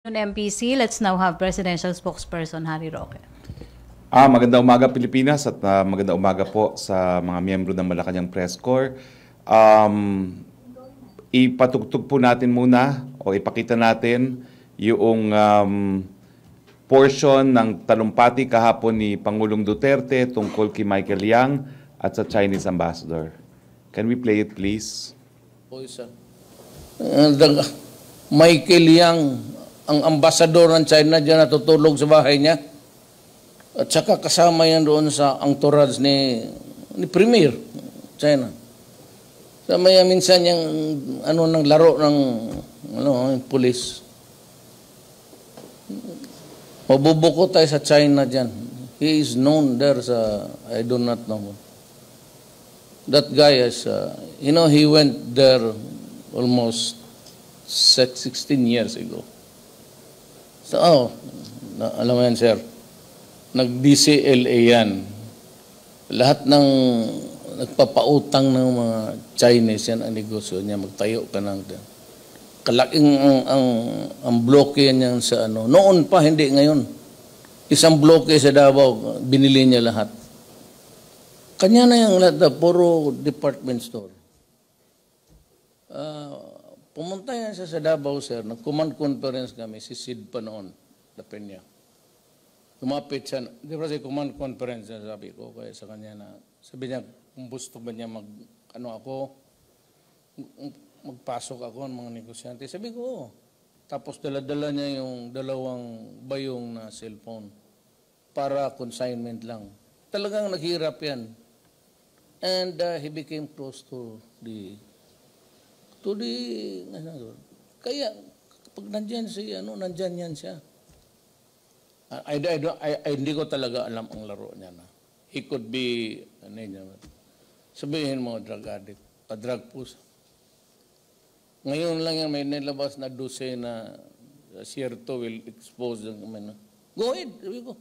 MPC. Let's now have Presidential Spokesperson Harry Roque. Magandang umaga Pilipinas at magandang umaga po sa mga miyembro ng Malacanang Press Corps. Ipatugtog po natin muna o ipakita natin yung portion ng talumpati kahapon ni Pangulong Duterte tungkol kay Michael Yang at sa Chinese Ambassador. Can we play it please? Michael Yang, ang ambassador ng China dyan natutulog sa bahay niya. At saka kasama yan doon sa entourage ni Premier China. Sama yan minsan yung ng laro ng pulis. Mabubuko tayo sa China dyan. He is known there sa, I do not know. That guy is, he went there almost 16 years ago. So, alam mo yan, sir, nag-DCLA yan. Lahat ng nagpapautang ng mga Chinese yan ang negosyo niya, magtayo ka ng kalaking ang bloke yan sa Noon pa, hindi ngayon. Isang bloke sa Davao, binili niya lahat. Kanya na yung lahat, puro department store. Pumunta yan siya sa Davao, sir. Nag-command conference kami, si Sid pa noon, Lapenya. Lumapit siya, di ba sa command conference, sabi ko, kaya sa kanya na, sabi niya, kung gusto ba niya magpasok ako ng mga negosyante. Sabi ko, oh. Tapos dala-dala niya yung dalawang bayong na cellphone para consignment lang. Talagang naghirap yan. And he became close to the kaya kapag nandyan nandyan yan siya. Hindi ko talaga alam ang laro niya na. He could be, sabihin mo, drug addict, drug push. Ngayon lang yan may nilabas na 12 na sierto will expose them. Go ahead, sabi ko.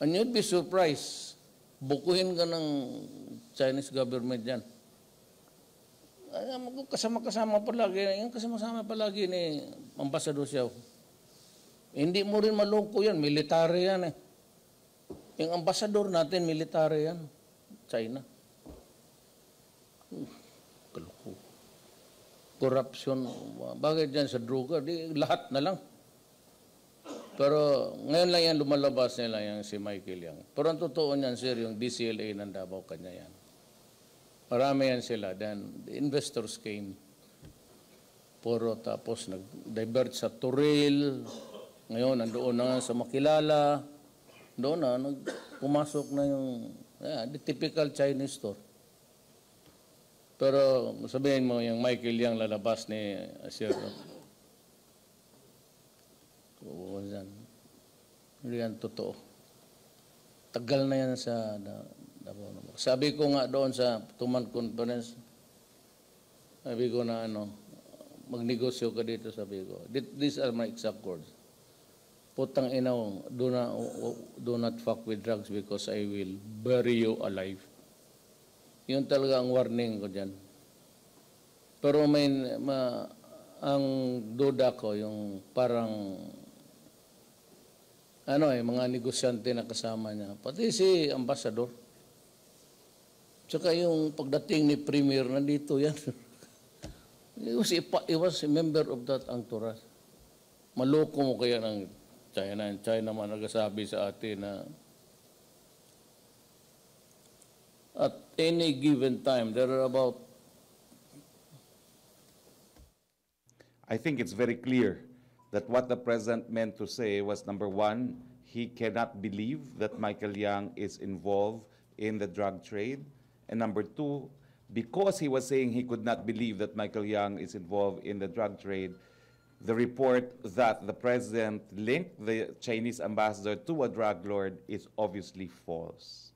And you'd be surprised. Bukuhin ka ng Chinese government yan. Kasama-kasama palagi. Yung kasama-kasama palagi ni Ambassador Xiao. Hindi mo rin maloko yan. Military yan eh. Yung ambassador natin, military yan. China. Kaloko. Corruption. Bakit dyan sa droga? Lahat na lang. Pero ngayon lang yan lumalabas nila yung si Michael Yang. Pero ang totoo niyan, sir, yung DCLA ng Davao, kanya yan. Marami yan sila. Then the investors came. Puro tapos nag-divert sa Turil. Ngayon, nandoon na sa Makilala. Doon na, pumasok na yung the typical Chinese store. Pero sabihin mo, yung Michael Yang lalabas ni Sir. Hindi yan totoo. Tagal na yan sa sabi ko nga doon sa command conference, sabi ko na magnegosyo ka dito, sabi ko. These are my exact words. Putang inaw, do not fuck with drugs because I will bury you alive. Yun talaga ang warning ko dyan. Pero ang duda ko, yung parang mga negosyante na kasama niya. Pati si Ambassador. Tsaka yung pagdating ni Premier, nandito yan. He was a member of that entourage. Maloko mo kaya ng China. China man nagsasabi sa atin na at any given time, there are about... I think it's very clear that what the President meant to say was, number one, he cannot believe that Michael Yang is involved in the drug trade. And number two, because he was saying he could not believe that Michael Yang is involved in the drug trade, the report that the President linked the Chinese ambassador to a drug lord is obviously false.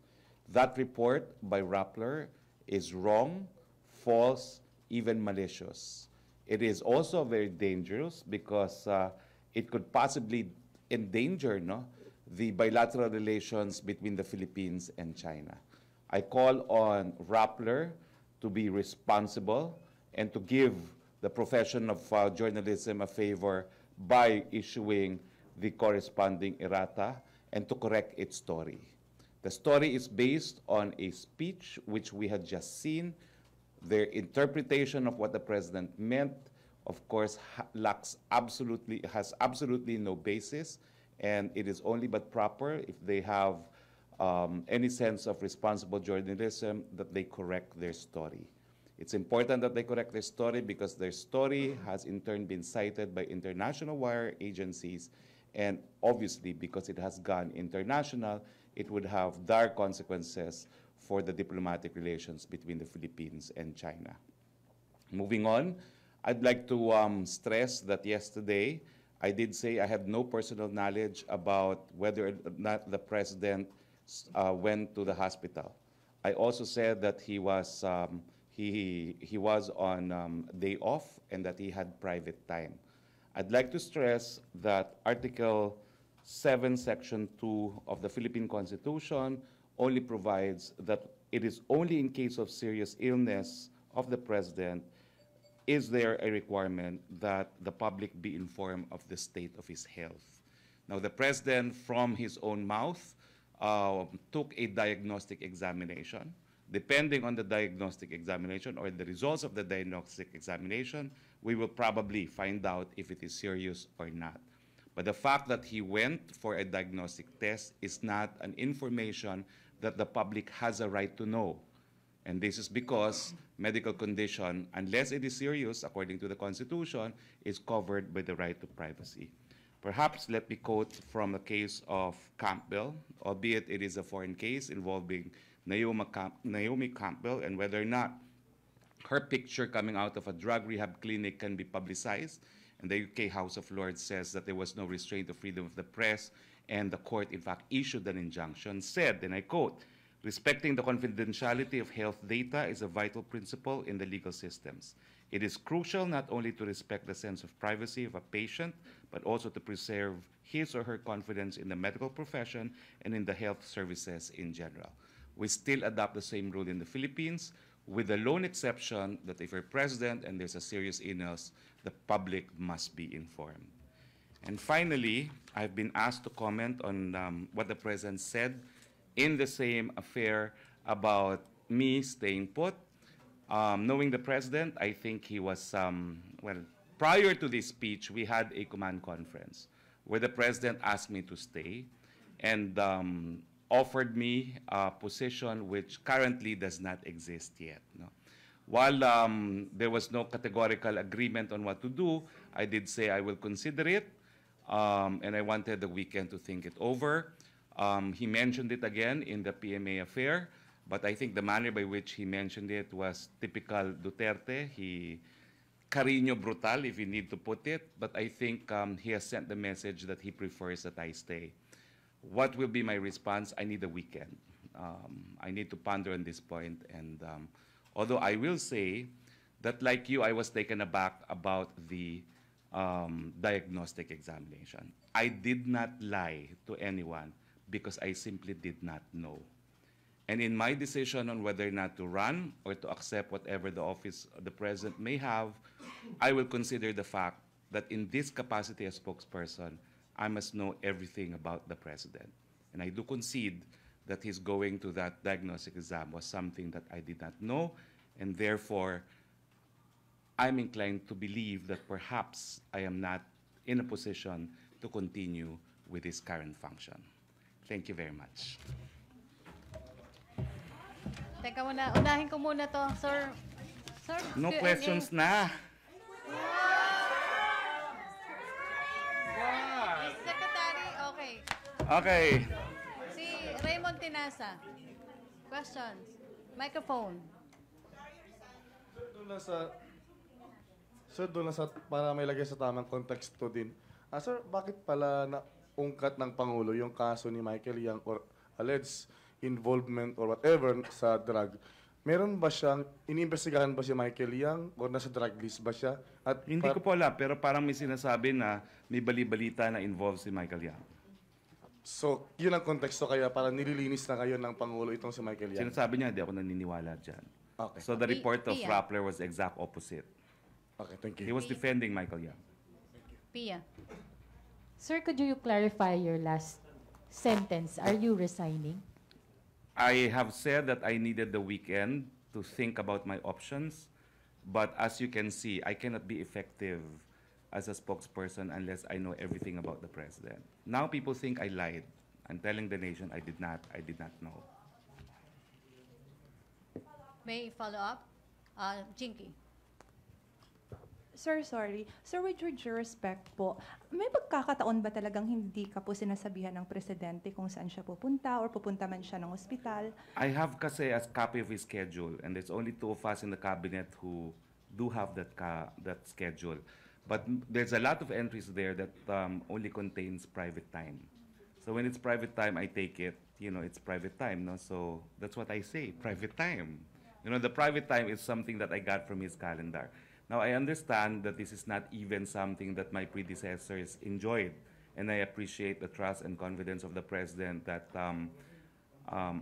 That report by Rappler is wrong, false, even malicious. It is also very dangerous because it could possibly endanger the bilateral relations between the Philippines and China. I call on Rappler to be responsible and to give the profession of journalism a favor by issuing the corresponding errata and to correct its story. The story is based on a speech which we had just seen. Their interpretation of what the president meant, of course, has absolutely no basis, and it is only but proper if they have any sense of responsible journalism that they correct their story. It's important that they correct their story because their story has in turn been cited by international wire agencies, and obviously because it has gone international, it would have dire consequences for the diplomatic relations between the Philippines and China. Moving on, I'd like to stress that yesterday I did say I had no personal knowledge about whether or not the president went to the hospital. I also said that he was on day off and that he had private time. I'd like to stress that Article 7, Section 2 of the Philippine Constitution only provides that it is only in case of serious illness of the president is there a requirement that the public be informed of the state of his health. Now, the president, from his own mouth, took a diagnostic examination. Depending on the diagnostic examination or the results of the diagnostic examination, we will probably find out if it is serious or not. But the fact that he went for a diagnostic test is not an information that the public has a right to know. And this is because medical condition, unless it is serious, according to the Constitution, is covered by the right to privacy. Perhaps let me quote from a case of Campbell, albeit it is a foreign case involving Naomi Campbell and whether or not her picture coming out of a drug rehab clinic can be publicized. And the UK House of Lords says that there was no restraint of freedom of the press, and the court, in fact, issued an injunction, said, and I quote, "Respecting the confidentiality of health data is a vital principle in the legal systems. It is crucial not only to respect the sense of privacy of a patient, but also to preserve his or her confidence in the medical profession and in the health services in general." We still adopt the same rule in the Philippines, with the lone exception that if you're president and there's a serious illness, the public must be informed. And finally, I've been asked to comment on what the president said in the same affair about me staying put. Knowing the president, I think he was, well, prior to this speech, we had a command conference where the president asked me to stay and offered me a position which currently does not exist yet. No? While there was no categorical agreement on what to do, I did say I will consider it, and I wanted the weekend to think it over. He mentioned it again in the PMA affair, but I think the manner by which he mentioned it was typical Duterte. He cariño brutal, if you need to put it, but I think he has sent the message that he prefers that I stay. What will be my response? I need a weekend. I need to ponder on this point, and although I will say that, like you, I was taken aback about the diagnostic examination. I did not lie to anyone because I simply did not know. And in my decision on whether or not to run or to accept whatever the office of the president may have, I will consider the fact that in this capacity as spokesperson, I must know everything about the president. And I do concede that his going to that diagnostic exam was something that I did not know, and therefore, I'm inclined to believe that perhaps I am not in a position to continue with his current function. Thank you very much. Teka muna, unahin ko muna to, sir. Sir, No Q&A. questions na. Secretary, okay. Okay. Si Raymond Tinasa. Questions. Microphone. Doon na sa, para may lagay sa tamang konteksto din. Sir, bakit pala naungkat ng Pangulo yung kaso ni Michael Yang or alleged involvement or whatever sa drug? Meron ba siyang, iniimbestigahan ba si Michael Yang or nasa drug list ba siya? At Hindi ko po alam, pero parang may sinasabi na may bali-balita na involved si Michael Yang. So, yun ang konteksto kaya para nililinis na ngayon ng Pangulo itong si Michael Yang. Sinasabi niya, hindi ako naniniwala dyan. Okay. So the report of Pia. Rappler was the exact opposite. Okay, thank He you. was defending Michael Yang. Pia. Sir, could you clarify your last sentence? Are you resigning? I have said that I needed the weekend to think about my options, but as you can see, I cannot be effective as a spokesperson unless I know everything about the president. Now people think I lied. I'm telling the nation I did not. I did not know. May I follow up? Jinky. Sir, sorry. Sir, with your due respect po, may pagkakataon ba talagang hindi ka po sinasabihan ng presidente kung saan siya pupunta or pupunta man siya ng ospital? I have kasi a copy of his schedule, and there's only two of us in the cabinet who do have that schedule. But there's a lot of entries there that only contains private time. So when it's private time, I take it, it's private time, no? So that's what I say, private time. The private time is something that I got from his calendar. Now, I understand that this is not even something that my predecessors enjoyed, and I appreciate the trust and confidence of the president that,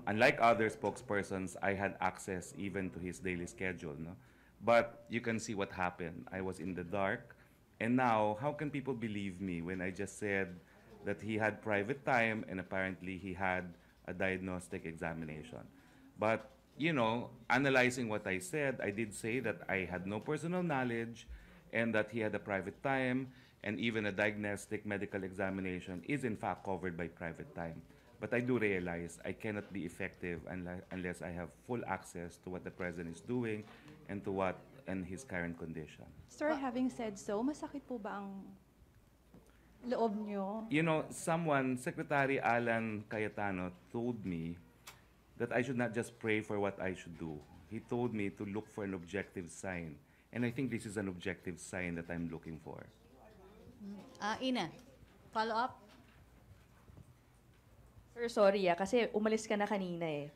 unlike other spokespersons, I had access even to his daily schedule. No? But you can see what happened. I was in the dark, and now, how can people believe me when I just said that he had private time and apparently he had a diagnostic examination? But analyzing what I said, I did say that I had no personal knowledge and that he had a private time, and even a diagnostic medical examination is in fact covered by private time. But I do realize I cannot be effective unless I have full access to what the president is doing and his current condition. Sir, having said so, masakit po ba ang loob nyo? Secretary Alan Cayetano told me that I should not just pray for what I should do. He told me to look for an objective sign. And I think this is an objective sign that I'm looking for. Ina, follow up? Sir, sorry kasi umalis ka na kanina eh.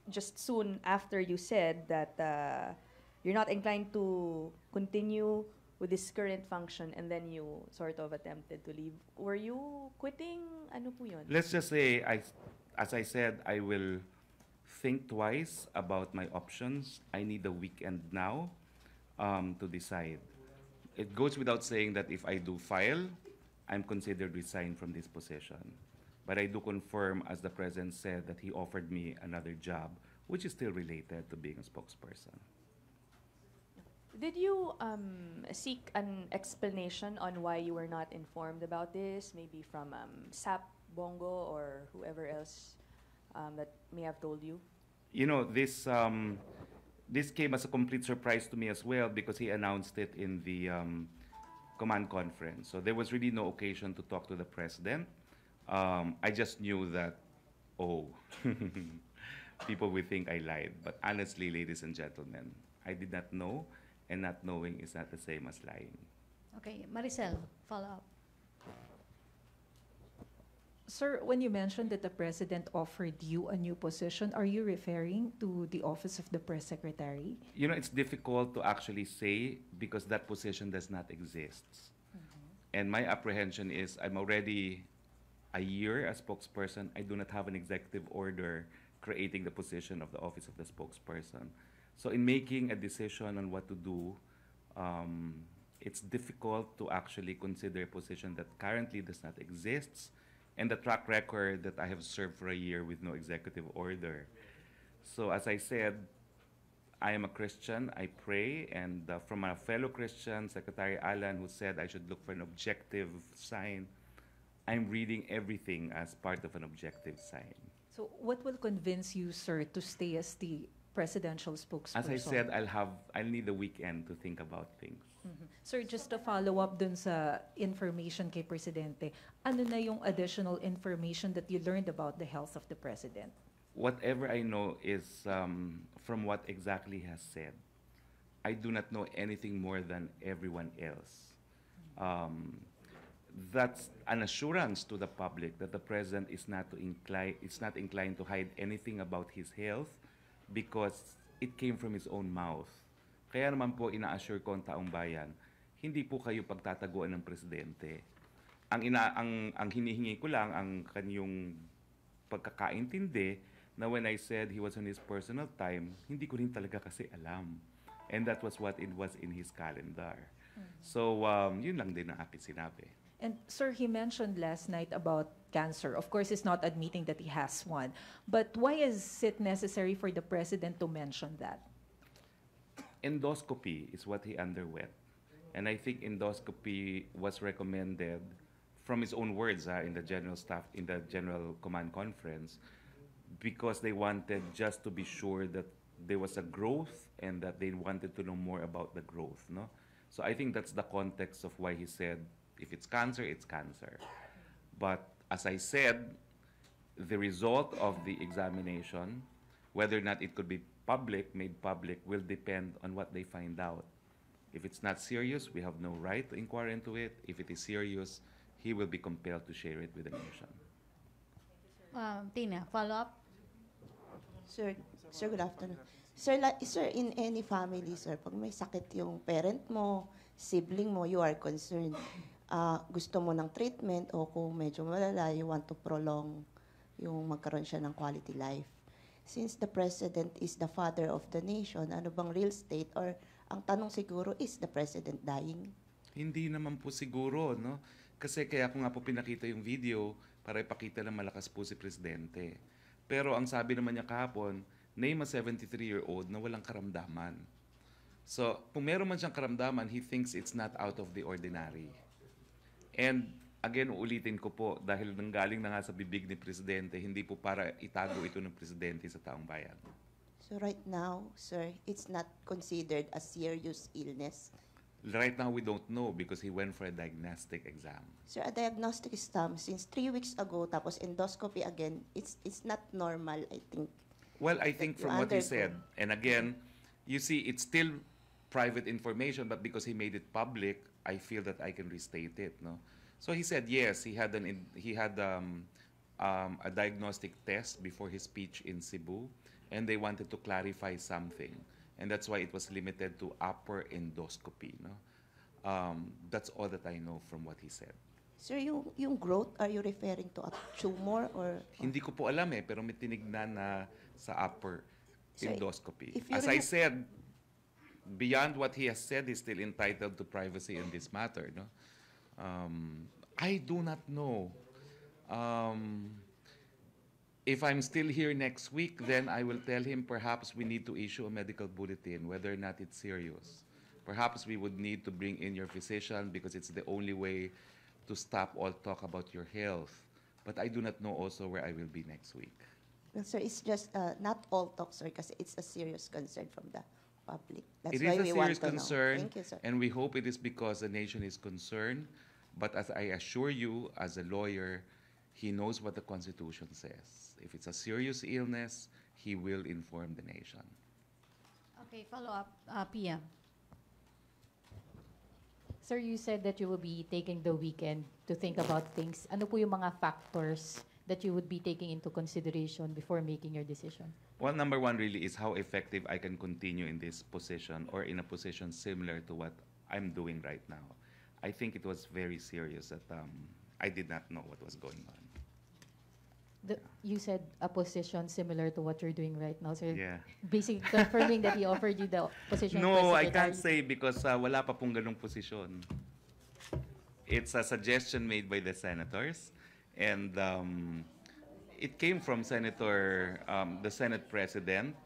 Just soon after you said that you're not inclined to continue with this current function and then you sort of attempted to leave. Were you quitting? Ano po yun? Let's just say, as I said, I will think twice about my options. I need a weekend now to decide. It goes without saying that if I do file, I'm considered resigned from this position. But I do confirm, as the president said, that he offered me another job, which is still related to being a spokesperson. Did you seek an explanation on why you were not informed about this? Maybe from SAP, Bongo, or whoever else that may have told you? This came as a complete surprise to me as well because he announced it in the command conference. So there was really no occasion to talk to the president. I just knew that, people will think I lied. But honestly, ladies and gentlemen, I did not know, and not knowing is not the same as lying. Okay, Maricel, follow up. Sir, when you mentioned that the president offered you a new position, are you referring to the office of the press secretary? It's difficult to actually say because that position does not exist. And my apprehension is I'm already a year as spokesperson. I do not have an executive order creating the position of the office of the spokesperson. So in making a decision on what to do, it's difficult to actually consider a position that currently does not exist, and the track record that I have served for a year with no executive order. So as I said, I am a Christian, I pray, and from a fellow Christian, Secretary Alan, who said I should look for an objective sign, I'm reading everything as part of an objective sign. So what will convince you, sir, to stay as the presidential spokesperson? As I said, I'll need the weekend to think about things. Sir, just to follow up dun sa information kay Presidente, ano na yung additional information that you learned about the health of the President? Whatever I know is from what exactly he has said. I do not know anything more than everyone else. That's an assurance to the public that the President is not inclined to hide anything about his health because it came from his own mouth. Kaya naman po ina-assure ko ang taong bayan, hindi po kayo pagtataguan ng presidente. Ang hinihingi ko lang ang kanyang pagkakaintindi na when I said he was on his personal time, hindi ko rin talaga kasi alam. And that was what it was in his calendar. So, yun lang din ang aking sinabi. And sir, he mentioned last night about cancer. Of course, he's not admitting that he has one. But why is it necessary for the president to mention that? Endoscopy is what he underwent. And I think endoscopy was recommended from his own words in the general command conference, because they wanted just to be sure that there was a growth and that they wanted to know more about the growth. No? So I think that's the context of why he said, if it's cancer, it's cancer. But as I said, the result of the examination, whether or not it could be made public, will depend on what they find out. If it's not serious, we have no right to inquire into it. If it is serious, he will be compelled to share it with the nation. Tina, follow up? Sir, good afternoon. Sir, in any family, sir, pag may sakit yung parent mo, sibling mo, you are concerned. Gusto mo ng treatment o kung medyo malala, you want to prolong yung magkaroon siya ng quality life. Since the president is the father of the nation, ano bang real state, or ang tanong siguro, is the president dying? Hindi naman po siguro, no? Kasi kaya ko nga po pinakita yung video para ipakita na malakas po si Presidente. Pero ang sabi naman niya kahapon, name a 73-year-old na walang karamdaman. So, kung meron man siyang karamdaman, he thinks it's not out of the ordinary. And again, uulitin ko po, dahil nanggaling na nga sa bibig ni Presidente, hindi po para itago ito ng Presidente sa taong bayan. So right now, sir, it's not considered a serious illness. Right now, we don't know because he went for a diagnostic exam. Sir, a diagnostic exam since 3 weeks ago, tapos endoscopy again, it's not normal, I think. Well, I think from what he said, and again, you see, it's still private information, but because he made it public, I feel that I can restate it. No, so he said yes, he had a diagnostic test before his speech in Cebu, and they wanted to clarify something, and that's why it was limited to upper endoscopy. No, that's all that I know from what he said. Sir, yung growth, are you referring to a tumor or? Hindi ko po alam pero may tinignan na sa upper So, endoscopy. if you As I said, beyond what he has said, he's still entitled to privacy in this matter. No, I do not know. If I'm still here next week, then I will tell him perhaps we need to issue a medical bulletin, whether or not it's serious. Perhaps we would need to bring in your physician because it's the only way to stop all talk about your health. But I do not know also where I will be next week. Well, sir, it's just not all talk, sir, kasi it's a serious concern from the public. That's It why is a we want serious to concern, know. Thank you, sir. and we hope it is because the nation is concerned. But as I assure you, as a lawyer, he knows what the Constitution says. If it's a serious illness, he will inform the nation. Okay, follow up. Pia. Sir, you said that you will be taking the weekend to think about things. Ano po yung mga factors that you would be taking into consideration before making your decision? Well, number one really is how effective I can continue in this position or in a position similar to what I'm doing right now. I think it was very serious that I did not know what was going on. You said a position similar to what you're doing right now, sir. Yeah. Basically confirming that he offered you the position of No, I Secretary. can't say because wala pa pong ganung posisyon. It's a suggestion made by the senators, and it came from the Senate President,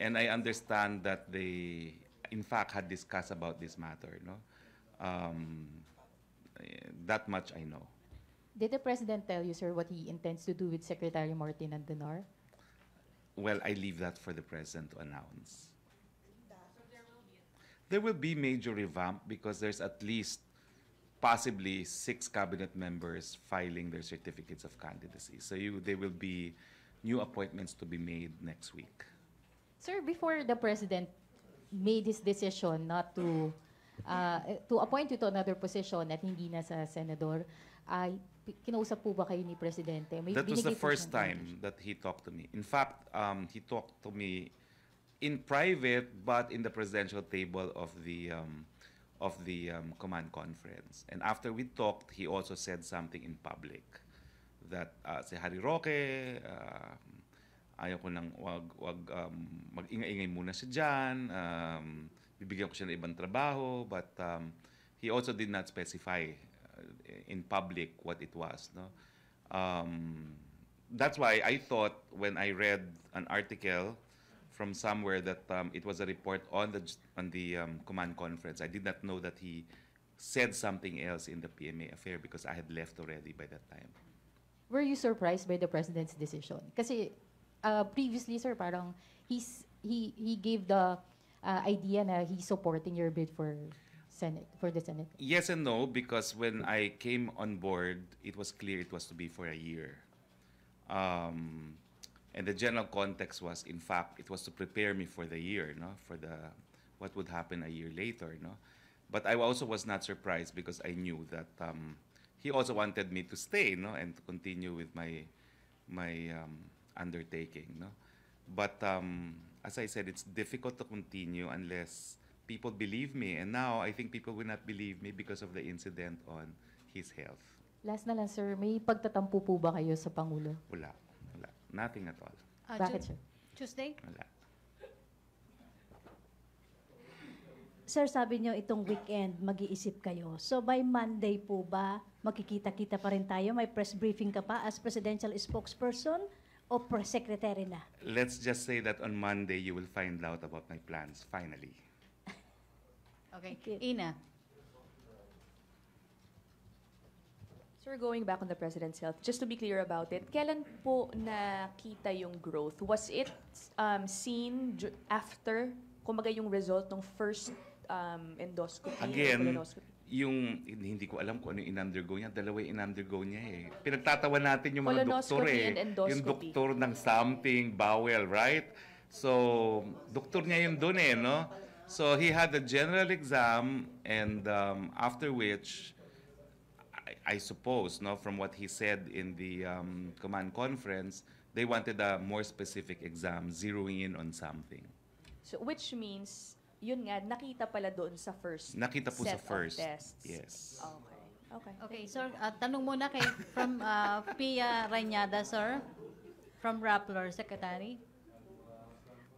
and I understand that they, in fact, had discussed about this matter. No, that much I know. Did the President tell you, sir, what he intends to do with Secretary Martin Andanar? Well, I leave that for the President to announce. There will be major revamp because there's at least possibly 6 cabinet members filing their certificates of candidacy. So there will be new appointments to be made next week. Sir, before the President made his decision not to appoint you to another position at hindi na sa senador, kinausap po ba kayo ni Presidente? That was the binigay po first siyang time that he talked to me. In fact, he talked to me in private, but in the presidential table of the command conference. And after we talked, he also said something in public that si Harry Roque, ayaw ko nang mag-ingay-ingay muna siya dyan, bibigyan ko siya ng ibang trabaho, but he also did not specify in public what it was. No, that's why I thought when I read an article from somewhere that it was a report on the command conference. I did not know that he said something else in the PMA affair because I had left already by that time. Were you surprised by the president's decision? Kasi previously, sir, parang he gave the idea na he's supporting your bid for the Senate. Yes and no, because when I came on board, it was clear it was to be for a year. And the general context was, in fact, it was to prepare me for the year, no, for what would happen a year later, no. But I also was not surprised because I knew that he also wanted me to stay, no, and to continue with my undertaking, no. But as I said, it's difficult to continue unless people believe me. And now I think people will not believe me because of the incident on his health. Last na lang, sir, may pagtatampo po ba kayo sa Pangulo? Wala. Nothing at all. Bakit, sir? Tuesday? Wala. Sir, sabi niyo itong weekend mag-iisip kayo. So by Monday po ba magkikita-kita pa rin tayo? May press briefing ka pa as presidential spokesperson o press secretary na? Let's just say that on Monday you will find out about my plans, finally. Okay. Okay. Ina. Sir, going back on the President's health, just to be clear about it, kailan po nakita yung growth? Was it seen after, kumbaga yung result ng first endoscopy? Again, colonoscopy? hindi ko alam kung ano yung in-undergo niya. Dalawa yung in-undergo niya eh. Pinagtatawa natin yung mga doktor Colonoscopy eh. and endoscopy. Yung doktor ng something, bowel, right? So, doktor niya yun dun eh, no? So, he had a general exam and after which, I suppose, no, from what he said in the command conference, they wanted a more specific exam, zeroing in on something. So, which means, yun nga, nakita pala doon sa first Nakita po sa set first. of tests. Yes. Okay, sir, tanong muna kay from Pia Rañada, sir, from Rappler, Secretary.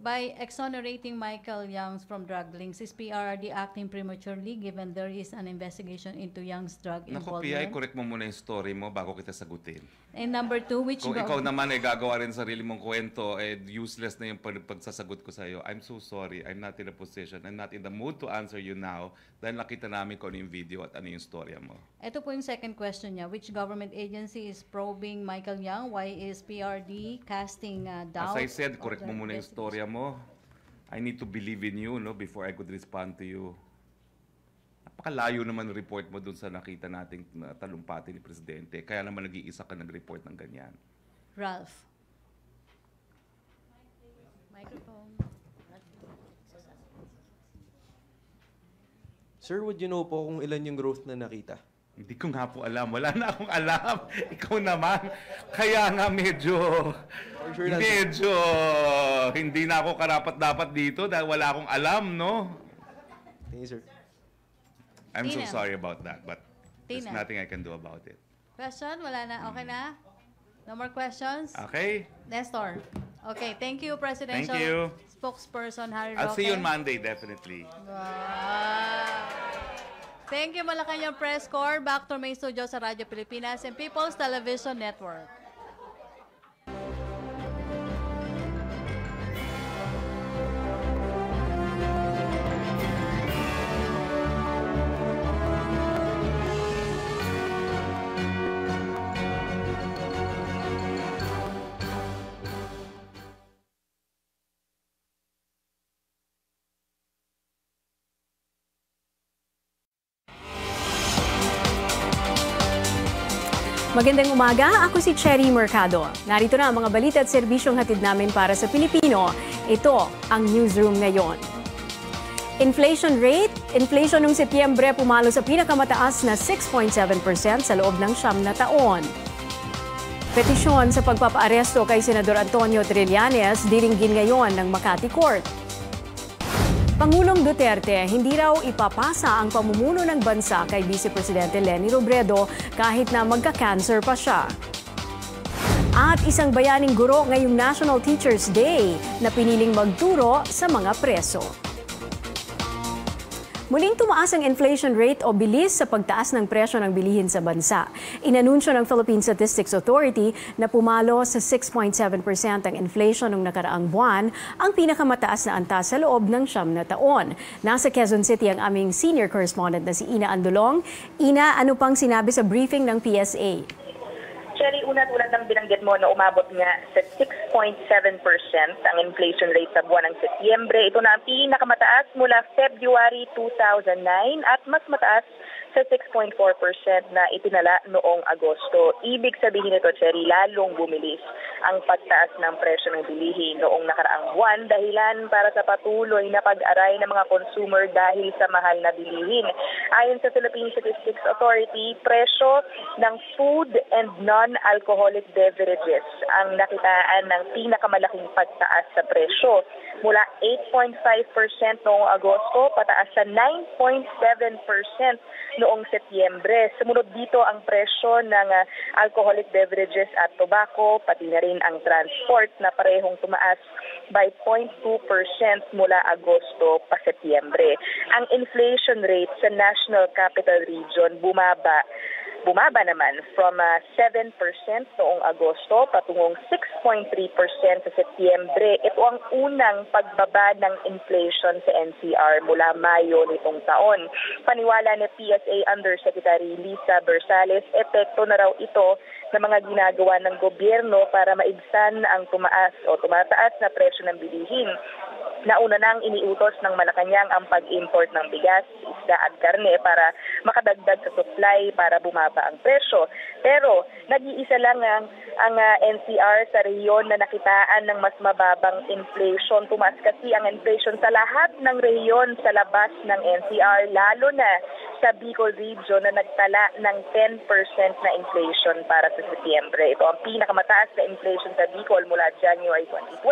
By exonerating Michael Young from drug links, is PRRD acting prematurely given there is an investigation into Young's drug Naku, Pia, involvement? correct mo muna yung story mo bago kita sagutin. And number two, which Kung ikaw naman ay gagawa rin sarili mong kwento, useless na yung pagsasagot ko sa'yo, I'm so sorry. I'm not in a position. I'm not in the mood to answer you now dahil nakita namin kung ano yung video at ano yung storya mo. Ito po yung second question niya. Which government agency is probing Michael Young? Why is PRD casting doubt? As I said, correct on mo the muna yung storya mo. I need to believe in you, no, before I could respond to you. Napakalayo naman report mo dun sa nakita nating talumpati ni Presidente. Kaya naman nag-iisa ka nag-report ng ganyan. Ralph. Microphone. Sir, would you know po kung ilan yung growth na nakita? Hindi ko nga po alam. Wala na akong alam. Ikaw naman. Kaya nga hindi na ako karapat-dapat dito dahil wala akong alam, no? Thank you, sir. I'm so Tina. sorry about that, but there's Tina. nothing I can do about it. Question? Wala na? Okay na? No more questions? Okay? Nestor. Okay, thank you, Presidential Thank you. Spokesperson Harry Roque. I'll see you on Monday, definitely. Wow. Thank you, Malacanang Press Corps. Back to my studio sa Radyo Pilipinas and People's Television Network. Magandang umaga, ako si Cherry Mercado. Narito na ang mga balita at serbisyong hatid namin para sa Pilipino. Ito ang newsroom ngayon. Inflation rate, inflation noong Setyembre pumalo sa pinakamataas na 6.7% sa loob ng 9 na taon. Petisyon sa pagpapaaresto kay Senador Antonio Trillanes diringgin ngayon ng Makati Court. Pangulong Duterte, hindi raw ipapasa ang pamumuno ng bansa kay Vice Presidente Leni Robredo kahit na magka-cancer pa siya. At isang bayaning guro ngayong National Teachers Day na piniling magturo sa mga preso. Muling tumaas ang inflation rate o bilis sa pagtaas ng presyo ng bilihin sa bansa. Inanunsyo ng Philippine Statistics Authority na pumalo sa 6.7% ang inflation ng nakaraang buwan, ang pinakamataas na antas sa loob ng 9 na taon. Nasa Quezon City ang aming senior correspondent na si Ina Andulong. Ina, ano pang sinabi sa briefing ng PSA? Cherry, una tulad ng binanggit mo na umabot nga sa 6.7% ang inflation rate sa buwan ng Setyembre. Ito na ang pinakamataas mula February 2009 at mas mataas sa 6.4% na itinala noong Agosto. Ibig sabihin nito, Cherry, lalong bumilis ang pagtaas ng presyo ng bilihin noong nakaraang buwan, dahilan para sa patuloy na pag-aray ng mga consumer dahil sa mahal na bilihin. Ayon sa Philippine Statistics Authority, presyo ng food and non-alcoholic beverages ang nakitaan ng pinakamalaking pagtaas sa presyo. Mula 8.5% noong Agosto, pataas sa 9.7% noong Setyembre. Sumunod dito ang presyo ng alcoholic beverages at tobacco, pati na rin ang transport na parehong tumaas by 0.2% mula Agosto pa Setyembre. Ang inflation rate sa National Capital Region bumaba naman from 7% noong Agosto patungong 6.3% sa Setyembre. Ito ang unang pagbaba ng inflation sa NCR mula Mayo nitong taon. Paniwala ni PSA Undersecretary Lisa Bersales, epekto na raw ito ng mga ginagawa ng gobyerno para maibsan ang tumataas na presyo ng bilihin. Nauna nang iniutos ng Malacanang ang pag-import ng bigas, isda at karne para makadagdag sa supply para bumaba ang presyo. Pero nag-iisa lang ang NCR sa rehiyon na nakitaan ng mas mababang inflation. Tumaas kasi ang inflation sa lahat ng rehiyon sa labas ng NCR, lalo na sa Bicol region na nagtala ng 10% na inflation para sa Setyembre. Ito ang pinakamataas na inflation sa Bicol mula January 2012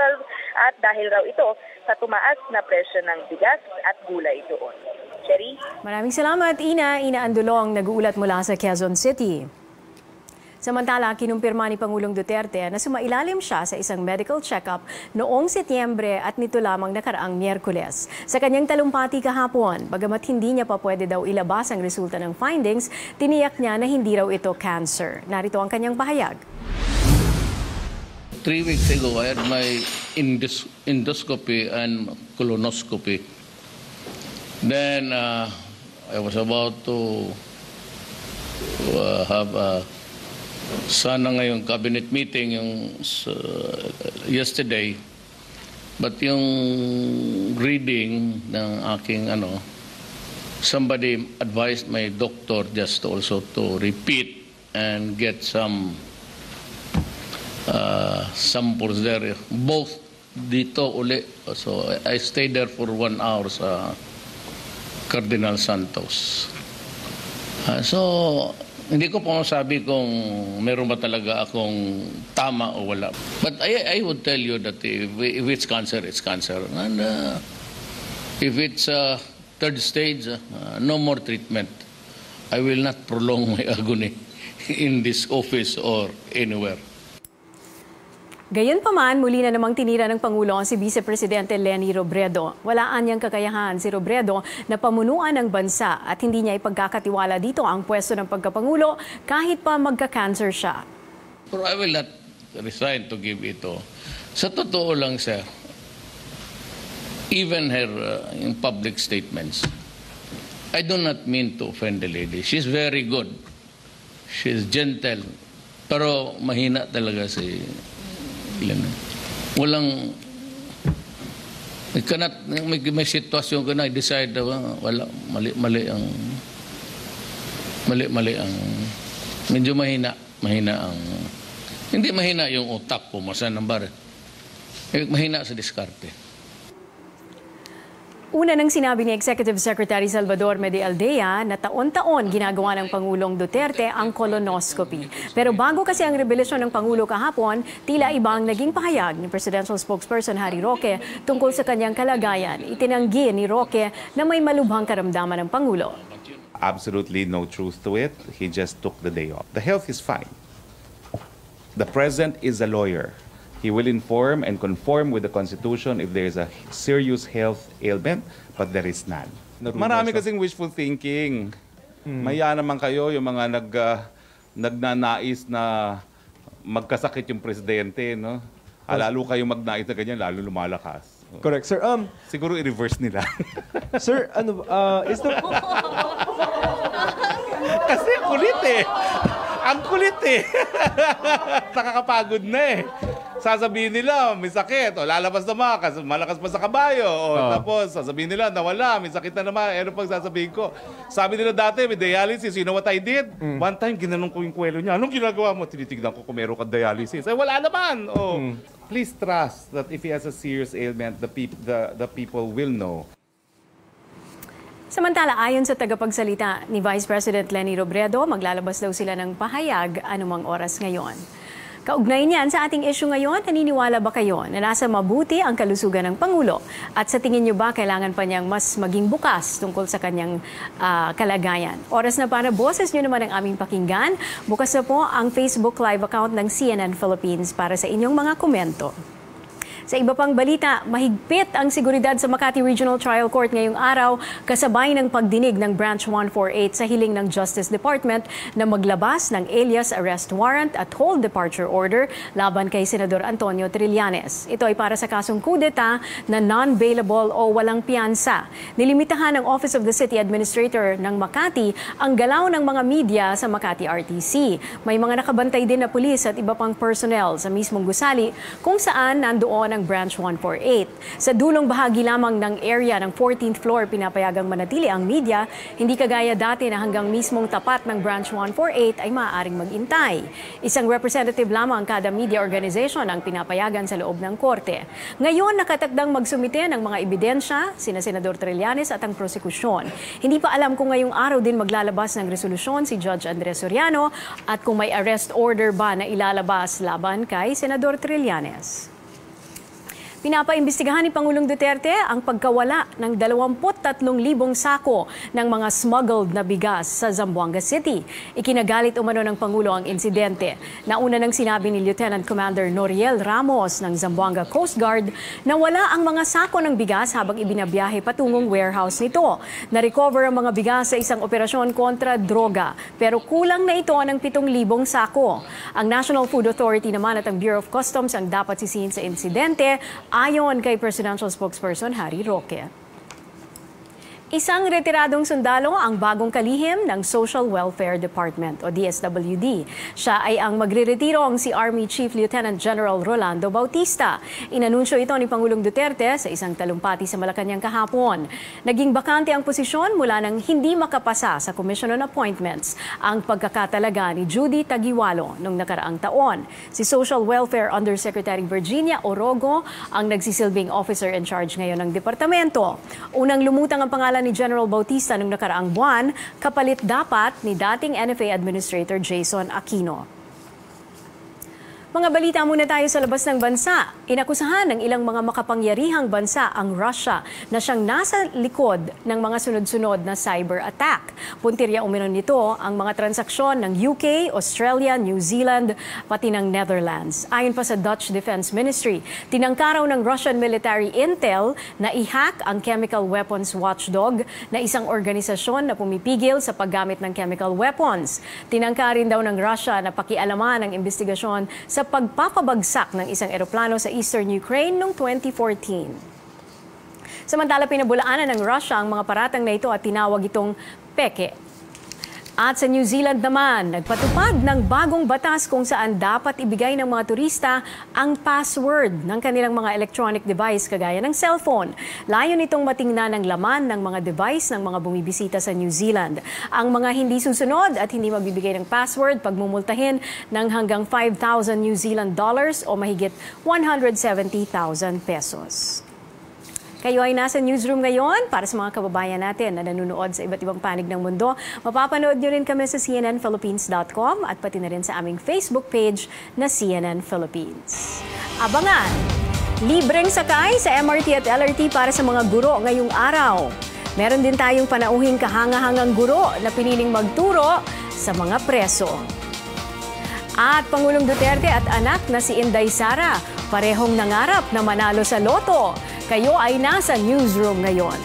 at dahil raw ito sa tumaas na presyo ng bigas at gulay doon. Cherry? Maraming salamat, Ina. Ina Andulong, nag-uulat mula sa Quezon City. Samantala, kinumpirma ni Pangulong Duterte na sumailalim siya sa isang medical check-up noong Setyembre at nito lamang nakaraang Miyerkules. Sa kanyang talumpati kahapon, bagamat hindi niya pa pwede daw ilabas ang resulta ng findings, tiniyak niya na hindi raw ito cancer. Narito ang kanyang pahayag. 3 weeks ago, I had my endoscopy and colonoscopy. Then I was about to have sana ngayong cabinet meeting yesterday, but yung reading ng aking somebody advised my doctor just also to repeat and get some samples there, both dito uli. So I stayed there for 1 hour sa Cardinal Santos. So hindi ko pa masabi kung meron ba talaga akong tama o wala. But I would tell you that if it's cancer, it's cancer. And if it's third stage, no more treatment. I will not prolong my agony in this office or anywhere. Gayunpaman, muli na namang tinira ng Pangulo si Vice Presidente Leni Robredo. Walaan niyang kakayahan si Robredo na pamunuan ng bansa at hindi niya ipagkakatiwala dito ang pwesto ng pagkapangulo kahit pa magka-cancer siya. Pero I will not resign to give ito. Sa totoo lang, sir, even her in public statements, I do not mean to offend the lady. She's very good. She's gentle. Pero mahina talaga si walang may sitwasyon ko na decide wala mali ang medyo mahina ang hindi mahina yung utak ko masan ng bar mahina sa diskarte. Una nang sinabi ni Executive Secretary Salvador Medialdea na taon-taon ginagawa ng Pangulong Duterte ang colonoscopy. Pero bago kasi ang revelasyon ng Pangulo kahapon, tila iba ang naging pahayag ni Presidential Spokesperson Harry Roque tungkol sa kanyang kalagayan. Itinanggi ni Roque na may malubhang karamdaman ng Pangulo. Absolutely no truth to it. He just took the day off. The health is fine. The President is a lawyer. He will inform and conform with the Constitution if there is a serious health ailment, but there is none. na rumors. Marami kasing wishful thinking. Maya naman kayo, yung mga nagnanais na magkasakit yung presidente, no? Lalo kayo magnais na ganyan, lalo lumalakas. Correct, sir. Siguro i-reverse nila. Sir, is the... Kasi kulit eh. Ang kulit eh. Nakakapagod na eh. Sasabihin nila, may sakit. O, lalabas na malakas pa sa kabayo. O, tapos, sasabihin nila, nawala, may sakit na naman. Ano pag sasabihin ko? Sabi nila dati, may dialysis. You know what I did? One time, ginanong ko yung kwelo niya. Anong ginagawa mo? Tinitignan ko kung meron ka dialysis. Ay, wala naman. O, please trust that if he has a serious ailment, the people will know. Samantala, ayon sa tagapagsalita ni Vice President Leni Robredo, maglalabas daw sila ng pahayag anumang oras ngayon. Kaugnay niyan sa ating issue ngayon, naniniwala ba kayo na nasa mabuti ang kalusugan ng Pangulo? At sa tingin niyo ba kailangan pa niyang mas maging bukas tungkol sa kanyang kalagayan? Oras na para boses niyo naman ang aming pakinggan. Bukas na po ang Facebook Live account ng CNN Philippines para sa inyong mga komento. Sa iba pang balita, mahigpit ang seguridad sa Makati Regional Trial Court ngayong araw kasabay ng pagdinig ng Branch 148 sa hiling ng Justice Department na maglabas ng alias arrest warrant at hold departure order laban kay Senador Antonio Trillanes. Ito ay para sa kasong kudeta na non-bailable o walang piyansa. Nilimitahan ng Office of the City Administrator ng Makati ang galaw ng mga media sa Makati RTC. May mga nakabantay din na pulis at iba pang personnel sa mismong gusali kung saan nandoon ang Branch 148. Sa dulong bahagi lamang ng area ng 14th floor pinapayagang manatili ang media, hindi kagaya dati na hanggang mismong tapat ng Branch 148 ay maaaring mag-intay. Isang representative lamang kada media organization ang pinapayagan sa loob ng korte. Ngayon nakatakdang magsumite ng mga ebidensya sina Senador Trillanes at ang prosekusyon. Hindi pa alam kung ngayong araw din maglalabas ng resolusyon si Judge Andres Soriano at kung may arrest order ba na ilalabas laban kay Senador Trillanes. Pinapaimbestigahan ni Pangulong Duterte ang pagkawala ng 23,000 sako ng mga smuggled na bigas sa Zamboanga City. Ikinagalit umano ng Pangulo ang insidente. Nauna nang sinabi ni Lieutenant Commander Noriel Ramos ng Zamboanga Coast Guard na wala ang mga sako ng bigas habang ibinabiyahe patungong warehouse nito. Na-recover ang mga bigas sa isang operasyon kontra droga pero kulang na ito ng 7,000 sako. Ang National Food Authority naman at ang Bureau of Customs ang dapat sisihin sa insidente. Ayon kay Presidential Spokesperson Harry Roque. Isang retiradong sundalo ang bagong kalihim ng Social Welfare Department o DSWD. Siya ay ang magreretirong si Army Chief Lieutenant General Rolando Bautista. Inanunsyo ito ni Pangulong Duterte sa isang talumpati sa Malacanang kahapon. Naging bakante ang posisyon mula nang hindi makapasa sa Commission on Appointments ang pagkakatalaga ni Judy Tagiwalo noong nakaraang taon. Si Social Welfare Undersecretary Virginia Orogo ang nagsisilbing officer in charge ngayon ng departamento. Unang lumutang ang pangalan ni General Bautista noong nakaraang buwan, kapalit dapat ni dating NFA Administrator Jason Aquino. Mga balita muna tayo sa labas ng bansa. Inakusahan ng ilang mga makapangyarihang bansa ang Russia na siyang nasa likod ng mga sunod-sunod na cyber attack. Puntirya umano nito ang mga transaksyon ng UK, Australia, New Zealand, pati ng Netherlands. Ayon pa sa Dutch Defense Ministry, tinangkaraw ng Russian military intel na i-hack ang Chemical Weapons Watchdog na isang organisasyon na pumipigil sa paggamit ng chemical weapons. Tinangka rin daw ng Russia na pakialaman ang investigasyon sa pagpapabagsak ng isang eroplano sa eastern Ukraine noong 2014. Samantala, pinabulaanan ng Russia ang mga paratang na ito at tinawag itong peke. At sa New Zealand naman, nagpatupad ng bagong batas kung saan dapat ibigay ng mga turista ang password ng kanilang mga electronic device kagaya ng cellphone. Layon itong matingnan ang laman ng mga device ng mga bumibisita sa New Zealand. Ang mga hindi susunod at hindi magbibigay ng password, pagmumultahin ng hanggang 5,000 New Zealand dollars o mahigit 170,000 pesos. Kayo ay nasa newsroom ngayon para sa mga kababayan natin na nanonood sa iba't ibang panig ng mundo. Mapapanood nyo rin kami sa cnnphilippines.com at pati na rin sa aming Facebook page na CNN Philippines. Abangan! Libreng sakay sa MRT at LRT para sa mga guro ngayong araw. Meron din tayong panauhing kahangahangang guro na piniling magturo sa mga preso. At Pangulong Duterte at anak na si Inday Sara, parehong nangarap na manalo sa loto. Kayo ay nasa newsroom ngayon.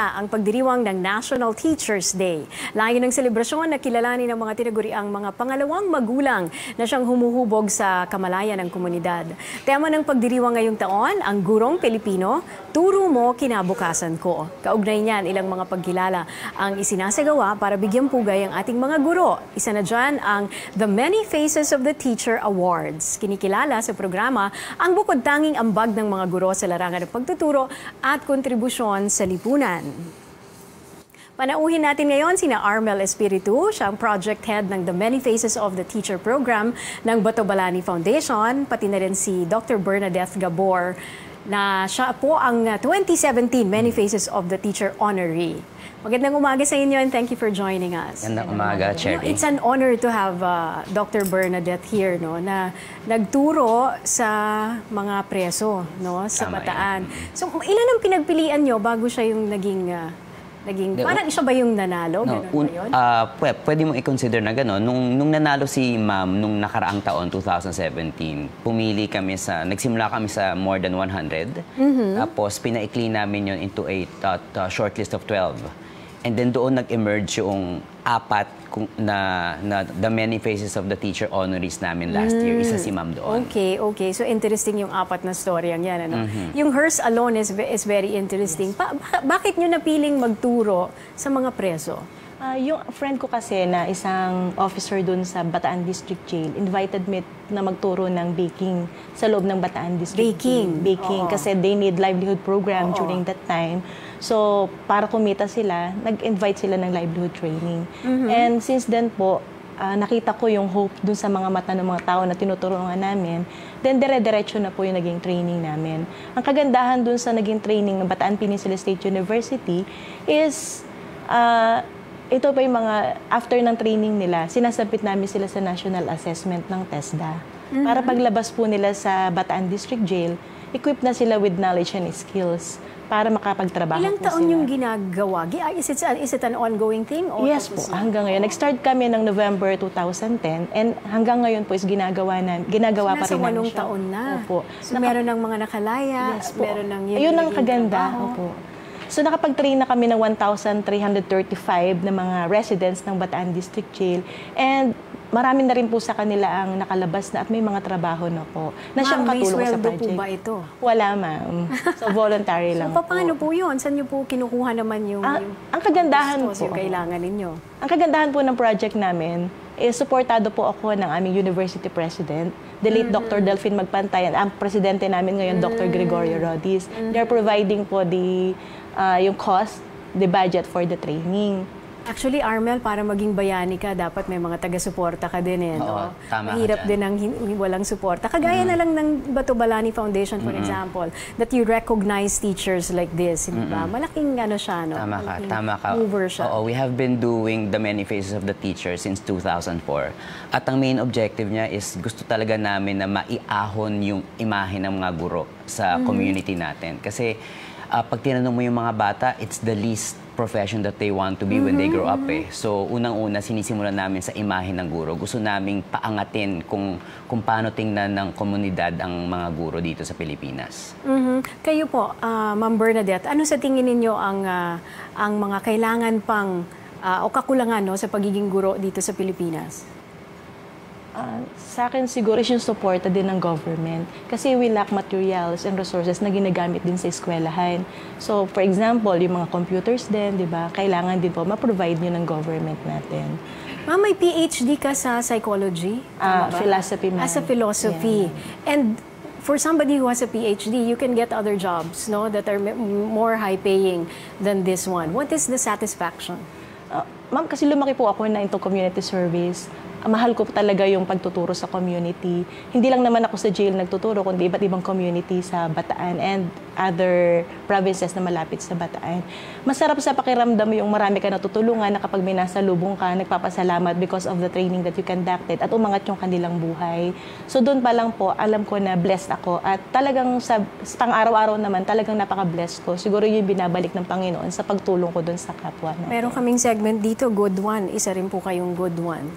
Ang pagdiriwang ng National Teachers Day. Layo ng selebrasyon na kilalanin ng mga tinaguriang mga pangalawang magulang na siyang humuhubog sa kamalayan ng komunidad. Tema ng pagdiriwang ngayong taon, ang Gurong Pilipino, Turo Mo Kinabukasan Ko. Kaugnay niyan, ilang mga pagkilala ang isinasagawa para bigyang pugay ang ating mga guro. Isa na dyan ang The Many Faces of the Teacher Awards. Kinikilala sa programa ang bukod tanging ambag ng mga guro sa larangan ng pagtuturo at kontribusyon sa lipunan. Panauhin natin ngayon sina Armel Espiritu, siya ang project head ng The Many Faces of the Teacher program ng Batobalani Foundation, pati na rin si Dr. Bernadette Gabor, na siya po ang 2017 Many Faces of the Teacher honoree. Magandang umaga sa inyo and thank you for joining us. Magandang umaga, Cherry. It's an honor to have Dr. Bernadette here, no, na nagturo sa mga preso, no, sa Bataan. So, ilan ang pinagpilian nyo bago siya yung naging parang siya ba yung nanalo? No, Ganun ba yun? pwede mo i-consider na gano'n. Nung nanalo si Ma'am nung nakaraang taon, 2017, nagsimula kami sa more than 100. Tapos pinaikli namin yun into a shortlist of 12. And then doon nag-emerge yung apat na The Many Faces of the Teacher honorees namin last year. Isa si Ma'am doon. Okay. So interesting yung apat na storyang yan. Ano? Yung hers alone is very interesting. Bakit nyo napiling magturo sa mga preso? Yung friend ko kasi na isang officer dun sa Bataan District Jail, invited me na magturo ng baking sa loob ng Bataan District Jail. Baking. Kasi they need livelihood program during that time. So, para kumita sila, nag-invite sila ng livelihood training. And since then po, nakita ko yung hope dun sa mga mata ng mga tao na tinuturuan namin. Then, dire-diretso na po yung naging training namin. Ang kagandahan dun sa naging training ng Bataan Peninsula State University is, ito pa yung mga, after ng training nila, sinasabit namin sila sa national assessment ng TESDA. Para paglabas po nila sa Bataan District Jail, equipped na sila with knowledge and skills para makapagtrabaho Ilang po taon sila. yung ginagawa? Is it an ongoing thing? Or Yes po, hanggang ngayon. Nag-start kami ng November 2010 and hanggang ngayon po is ginagawa pa rin namin siya. 8 taon na. Opo. So meron ng mga nakalaya, Yes po. meron ng Ayun ang kaganda. Opo. So nakapag-train na kami ng 1,335 na mga residents ng Bataan District Jail. And marami na rin po sa kanila ang nakalabas na at may mga trabaho na po na siyang katulong sa project. May sweldo po ba ito? Wala, ma'am. So voluntary lang po. Paano po yun? Saan niyo po kinukuha naman yung ang kagandahan po, yung kailangan ninyo? Ang kagandahan po ng project namin is supportado po ako ng aming university president, the late Dr. Delphine Magpantayan. Ang presidente namin ngayon, Dr. Gregorio Rodis. They're providing po yung cost, the budget for the training. Actually, Armel, para maging bayani ka, dapat may mga taga-suporta ka din. Oo, tama Mahirap ka din ang walang suporta. Kagaya na lang ng Batobalani Foundation, for example, that you recognize teachers like this. Diba? Malaking siya, no? Tama ka. Mover siya. Oo, we have been doing The Many Faces of the Teacher since 2004. At ang main objective niya is gusto talaga namin na maiahon yung imahe ng mga guro sa community natin. Kasi pag tinanong mo yung mga bata, it's the least profession that they want to be when they grow up eh. So, unang-una, sinisimulan namin sa imahe ng guro. Gusto naming paangatin kung paano tingnan ng komunidad ang mga guro dito sa Pilipinas. Kayo po, Ma'am Bernadette, ano sa tingin ninyo ang mga kailangan pang o kakulangan sa pagiging guro dito sa Pilipinas? Sa akin siguro yung suporta din ng government. Kasi we lack materials and resources na ginagamit din sa eskwelahan. So, for example, yung mga computers din, di ba? Kailangan din po ma-provide nyo ng government natin. Ma'am, may PhD ka sa psychology? Philosophy, ma'am. As a philosophy. Yeah. And for somebody who has a PhD, you can get other jobs, no, that are more high-paying than this one. What is the satisfaction? Ma'am, kasi lumaki po ako na into community service. Mahal ko talaga yung pagtuturo sa community. Hindi lang naman ako sa jail nagtuturo, kundi iba't ibang community sa Bataan and other provinces na malapit sa Bataan. Masarap sa pakiramdam yung marami ka natutulungan na kapag may nasa lubong ka, nagpapasalamat because of the training that you conducted at umangat yung kanilang buhay. So doon pa lang po, alam ko na blessed ako at talagang sa pang-araw-araw naman, talagang napaka-blessed ko. Siguro yung binabalik ng Panginoon sa pagtulong ko doon sa kapwa natin. Meron kaming segment dito, Good One. Isa rin po kayong Good One.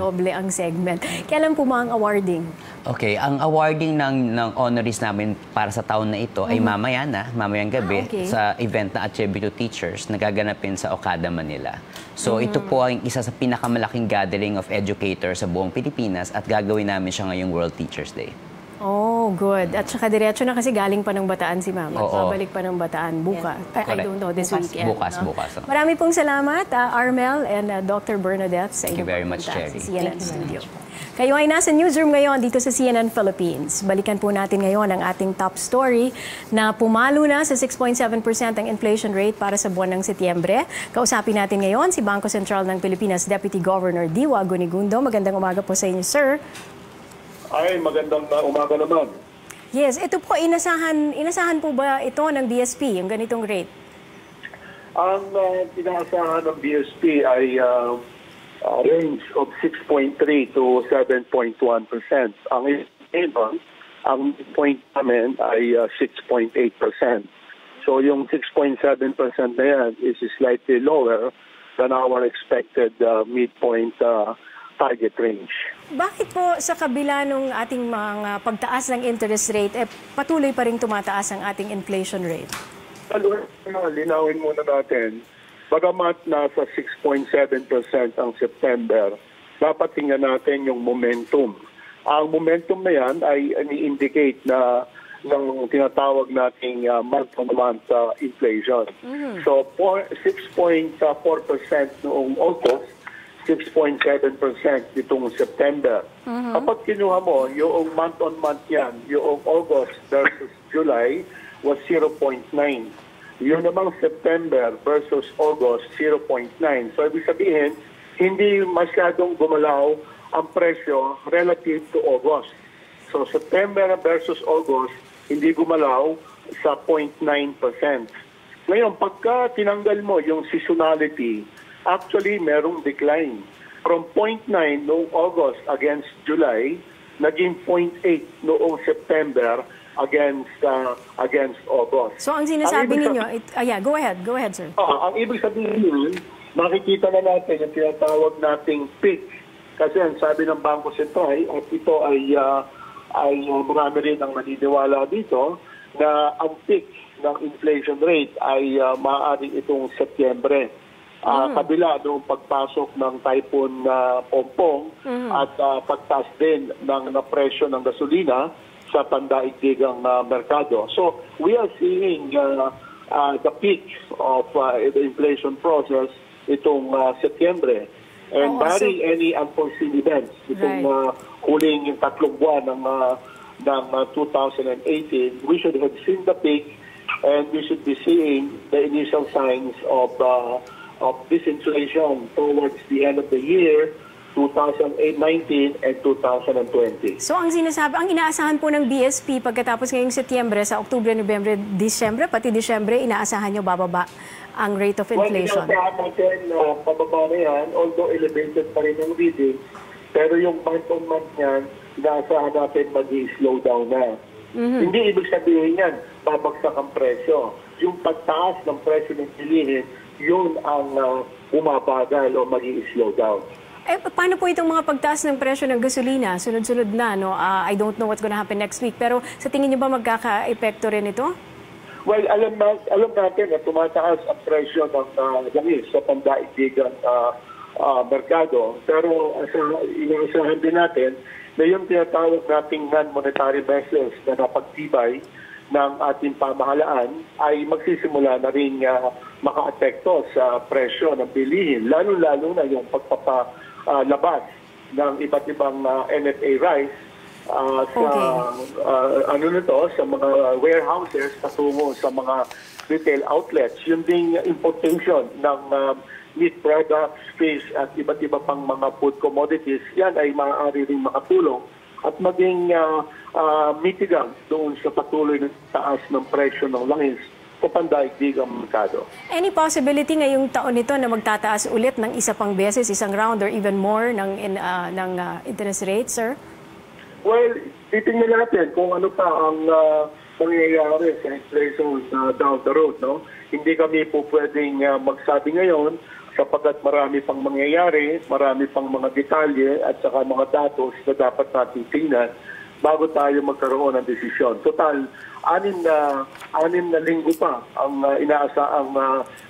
doble ang segment. Kailan po mga ang awarding? Okay, ang awarding ng honorees namin para sa taon na ito ay mamayang gabi sa event na Tribute to Teachers na gaganapin sa Okada, Manila. So ito po ang isa sa pinakamalaking gathering of educators sa buong Pilipinas at gagawin namin siya ngayong World Teachers Day. Oh, good. At saka diretso na kasi galing pa ng Bataan si Mama. Oo. Babalik pa ng Bataan bukas. I don't know, this weekend. Bukas. Marami pong salamat, Armel and Dr. Bernadette sa Thank you inyong very much, pagpunta Cherry. sa CNN Studio. Kayo ay nasa newsroom ngayon dito sa CNN Philippines. Balikan po natin ngayon ang ating top story na pumalo na sa 6.7% ang inflation rate para sa buwan ng Setyembre. Kausapin natin ngayon si Bangko Sentral ng Pilipinas Deputy Governor Diwa Gunigundo. Magandang umaga po sa inyo, sir. Ay, magandang umaga naman. Yes, ito po, inasahan po ba ito ng BSP, yung ganitong rate? Ang inaasahan ng BSP ay range of 6.3 to 7.1%. Ang point namin ay 6.8%. So yung 6.7% na yan is slightly lower than our expected midpoint target range. Bakit po sa kabila ng ating mga pagtaas ng interest rate, patuloy pa rin tumataas ang ating inflation rate? Linawin muna natin, bagamat nasa 6.7% ang September, dapat tingnan natin yung momentum. Ang momentum na yan ay ini-indicate na ng tinatawag nating month-on-month inflation. So 6.4% noong August, 6.7% nitong September. Kapag kinuha mo, yung month-on-month yan, yung August versus July was 0.9. Yung namang September versus August, 0.9. So, ibig sabihin, hindi masyadong gumalaw ang presyo relative to August. So, September versus August, hindi gumalaw sa 0.9%. Ngayon, pagka tinanggal mo yung seasonality, actually, merong decline. From 0.9 noong August against July, naging 0.8 noong September against August. So, ang sinasabi ninyo, go ahead, sir. Ang ibig sabihin yun, makikita na natin yung tinatawag nating peak. Kasi ang sabi ng Bangko Sentral, at ito ay marami rin ang naniniwala dito, na ang peak ng inflation rate ay maaaring itong Setyembre. Kabila noong pagpasok ng Typhoon Pompong at pagtaas din ng presyo ng gasolina sa pandaigdigang merkado. So we are seeing the peak of the inflation process itong Setyembre. And barring any unforeseen events, itong huling 3 buwan ng 2018, we should have seen the peak and we should be seeing the initial signs of disinflation towards the end of the year, 2019 and 2020. So ang inaasahan po ng BSP pagkatapos ngayong Setyembre, sa Oktubre, Nobyembre, Disyembre, pati Disyembre, inaasahan nyo bababa ang rate of inflation? Well, inaasahan natin pababa na yan, although elevated pa rin ang reading, pero yung month-on-month yan, inaasahan natin mag-slow down na. Hindi ibig sabihin yan, babagsak ang presyo. Yung pagtaas ng presyo ng bilihin, yun ang bumabagal o mag-i-slow down. Paano po itong mga pagtaas ng presyo ng gasolina? Sunod-sunod na, no? I don't know what's gonna happen next week. Pero sa tingin niyo ba magkaka-epekto rin ito? Well, alam natin na tumataas ang presyo ng langis sa pandaigdigang merkado. Pero inaasahan din natin na yung tinatawag nating non-monetary measures na napagtibay ng ating pamahalaan ay magsisimula na rin maka-apekto sa presyo ng bilihin, lalo-lalo na yung pagpapalabas ng iba't ibang NFA rice sa mga warehouses patungo sa mga retail outlets. Yung ding importation ng meat products, fish at iba't iba pang mga food commodities, yan ay maaari rin makatulong at maging mitigang doon sa patuloy ng taas ng presyo ng langis sa pandaigdigang merkado. Any possibility ngayong taon nito na magtataas ulit ng isa pang beses, isang round or even more ng interest rate, sir? Well, titingnan natin kung ano pa ang mangyayari sa inflation down the road. No? Hindi kami po pwedeng magsabi ngayon sapagkat marami pang mangyayari, marami pang mga detalye at saka mga datos na dapat natin tingnan bago tayo magkaroon ng desisyon. Total, anim na linggo pa ang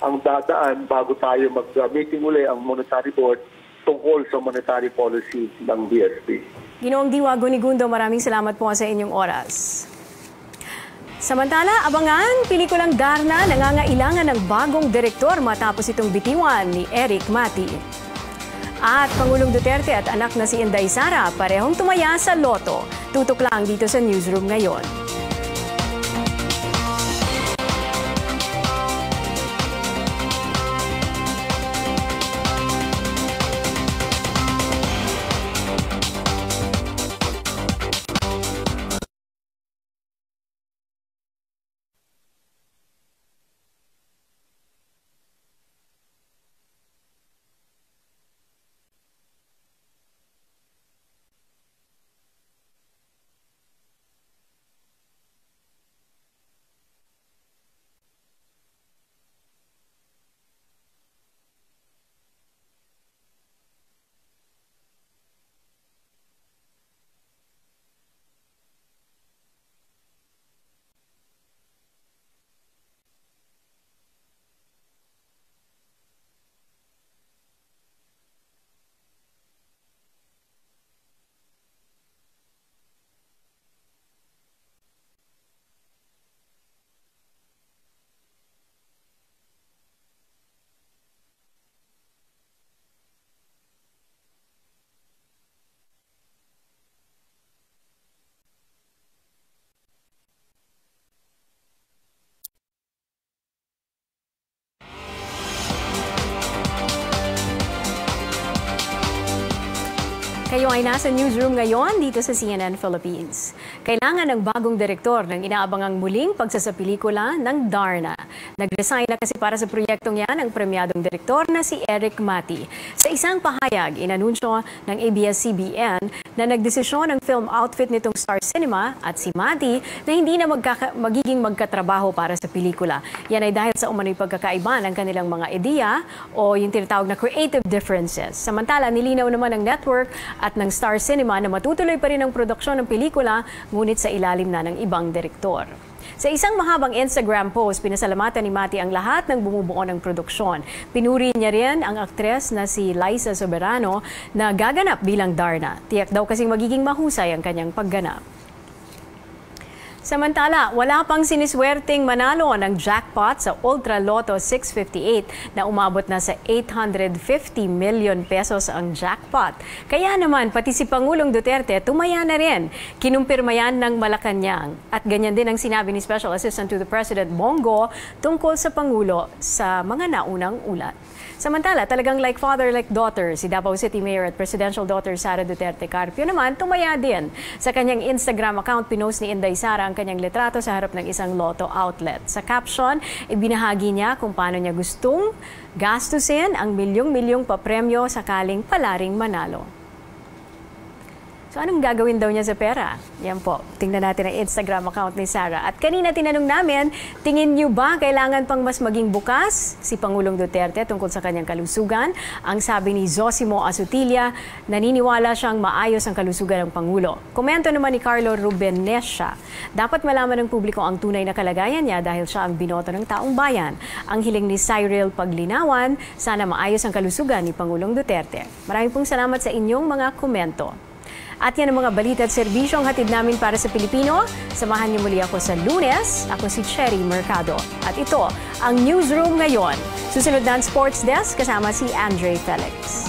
ang dadaan bago tayo mag-meeting uli ang Monetary Board tungkol sa monetary policy ng BSP. Ginoong Diwa Gunigundo, maraming salamat po sa inyong oras. Samantala, abangan, pelikulang Darna nangangailangan ng bagong direktor matapos itong bitiwan ni Eric Mati. At Pangulong Duterte at anak na si Inday Sara parehong tumaya sa loto. Tutok lang dito sa newsroom ngayon. Kayo ay nasa newsroom ngayon dito sa CNN Philippines. Kailangan ng bagong direktor ng inaabangang muling pagsasapelikula ng Darna. Nag-resign na kasi para sa proyektong yan ang premyadong direktor na si Eric Mati. Sa isang pahayag, inanunsyo ng ABS-CBN na nagdesisyon ang film outfit nitong Star Cinema at si Mati na hindi na magiging magkatrabaho para sa pelikula. Yan ay dahil sa umano'y pagkakaiba ng kanilang mga ideya o yung tinatawag na creative differences. Samantala, nilinaw naman ng network at ng Star Cinema na matutuloy pa rin ang produksyon ng pelikula ngunit sa ilalim na ng ibang direktor. Sa isang mahabang Instagram post, pinasalamatan ni Mati ang lahat ng bumubuo ng produksyon. Pinuri niya rin ang aktres na si Liza Soberano na gaganap bilang Darna. Tiyak daw kasing magiging mahusay ang kanyang pagganap. Samantala, wala pang siniswerteng manalo ng jackpot sa Ultra Lotto 658 na umabot na sa 850 million pesos ang jackpot. Kaya naman, pati si Pangulong Duterte tumaya na rin. Kinumpirma yan ng Malacanang. At ganyan din ang sinabi ni Special Assistant to the President Bongo tungkol sa Pangulo sa mga naunang ulat. Samantala, talagang like father, like daughter, si Davao City Mayor at Presidential Daughter Sara Duterte Carpio naman tumaya din. Sa kanyang Instagram account, pinost ni Inday Sara ang kanyang litrato sa harap ng isang lotto outlet. Sa caption, ibinahagi niya kung paano niya gustong gastusin ang milyong-milyong papremyo sakaling palaring manalo. So anong gagawin daw niya sa pera? Yan po, tingnan natin ang Instagram account ni Sara. At kanina tinanong namin, tingin niyo ba kailangan pang mas maging bukas si Pangulong Duterte tungkol sa kanyang kalusugan? Ang sabi ni Zosimo Asutilla, naniniwala siyang maayos ang kalusugan ng Pangulo. Komento naman ni Carlo Rubenesha, dapat malaman ng publiko ang tunay na kalagayan niya dahil siya ang binoto ng taong bayan. Ang hiling ni Cyril Paglinawan, sana maayos ang kalusugan ni Pangulong Duterte. Maraming pong salamat sa inyong mga komento. At yan ang mga balita at serbisyong hatid namin para sa Pilipino. Samahan niyo muli ako sa Lunes. Ako si Cherry Mercado. At ito ang Newsroom ngayon. Susunod na ang Sports Desk kasama si Andre Felix.